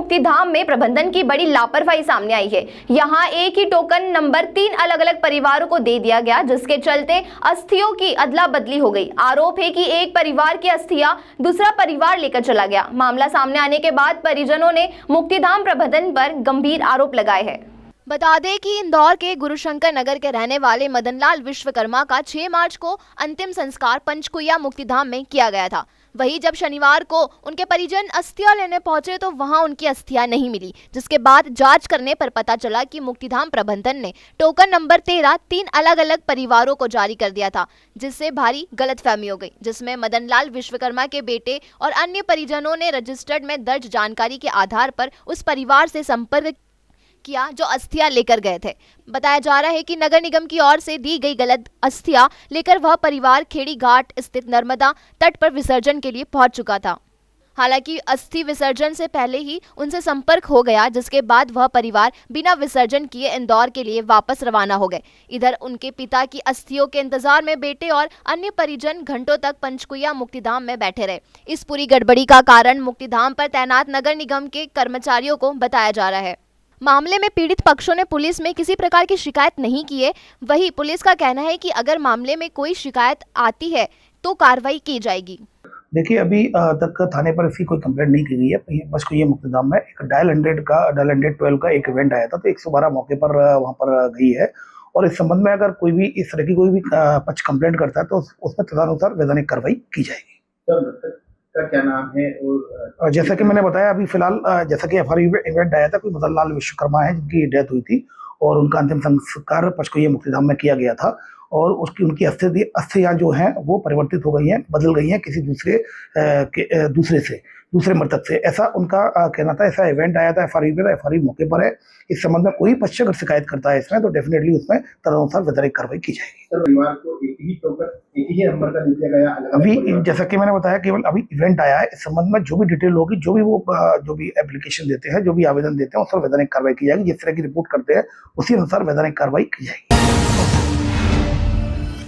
मुक्तिधाम में प्रबंधन की बड़ी लापरवाही सामने आई है। यहां एक ही टोकन नंबर 3 अलग-अलग परिवारों को दे दिया गया, जिसके चलते अस्थियों की अदला बदली हो गई। आरोप है कि एक परिवार की अस्थियां दूसरा परिवार लेकर चला गया। मामला सामने आने के बाद परिजनों ने मुक्तिधाम प्रबंधन पर गंभीर आरोप लगाए हैं। बता दें कि इंदौर के गुरुशंकर नगर के रहने वाले मदनलाल विश्वकर्मा का 6 मार्च को अंतिम संस्कार पंचकुइया मुक्तिधाम में किया गया था। वहीं जब शनिवार को उनके परिजन अस्थियां लेने पहुंचे तो वहां उनकी अस्थियां नहीं मिली, जिसके बाद जांच करने पर पता चला कि मुक्तिधाम प्रबंधन ने टोकन नंबर 13 3 अलग-अलग परिवारों को जारी कर दिया था, जिससे भारी गलतफहमी हो गई, जिसमें मदनलाल विश्वकर्मा के बेटे और अन्य परिजनों ने रजिस्टर्ड में दर्ज जानकारी के आधार पर उस परिवार से संपर्क किया जो अस्थियां लेकर गए थे। बताया जा रहा है कि नगर निगम की ओर से दी गई गलत अस्थियां लेकर वह परिवार खेड़ी घाट स्थित नर्मदा तट पर विसर्जन के लिए पहुंच चुका था। हालांकि अस्थि विसर्जन से पहले ही उनसे संपर्क हो गया, जिसके बाद वह परिवार बिना विसर्जन किए इंदौर के लिए वापस रवाना हो गए। इधर उनके पिता की अस्थियों के इंतजार में बेटे और अन्य परिजन घंटों तक पंचकुइया मुक्तिधाम में बैठे रहे। इस पूरी गड़बड़ी का कारण मुक्तिधाम पर तैनात नगर निगम के कर्मचारियों को बताया जा रहा है। मामले में पीड़ित पक्षों ने पुलिस में किसी प्रकार की शिकायत नहीं की है। वहीं पुलिस का कहना है कि अगर मामले में कोई शिकायत आती है तो कार्रवाई की जाएगी। देखिए, अभी तक थाने पर इसकी कोई कंप्लेंट नहीं की गई है। बस को ये मुक्तिधाम में एक डायल 112 का एक इवेंट आया था, तो 112 मौके पर वहाँ पर गई है और इस संबंध में अगर कोई भी इस तरह की कोई भी पक्ष कंप्लेंट करता है तो उसमें तदनुसार वैधानिक कार्रवाई की जाएगी। का क्या नाम है? और जैसा कि मैंने बताया, अभी फिलहाल जैसा कि एफआरयू इवेंट आया था, कोई मदनलाल विश्वकर्मा है जिनकी डेथ हुई थी और उनका अंतिम संस्कार पंचकुइया मुक्तिधाम में किया गया था और उनकी अस्थियां जो हैं वो परिवर्तित हो गई हैं, बदल गई हैं किसी दूसरे मृतक से, ऐसा उनका कहना था। ऐसा इवेंट आया था एफआरयू पे, एफआरयू मौके पर है। इस संबंध में कोई पक्ष अगर शिकायत करता है इसमें तो डेफिनेटली उसमें तदनुसार वैधानिक कार्रवाई की जाएगी। सर, परिवार को एक ही टोकन एक ही नंबर का दे दिया गया? अभी जैसा कि मैंने बताया, केवल अभी इवेंट आया है। इस संबंध में जो भी डिटेल होगी, जो भी एप्लीकेशन देते हैं, जो भी आवेदन देते हैं, उस पर वैधानिक कार्रवाई की जाएगी। जिस तरह की रिपोर्ट करते हैं उसी अनुसार वैधानिक कार्रवाई की जाएगी।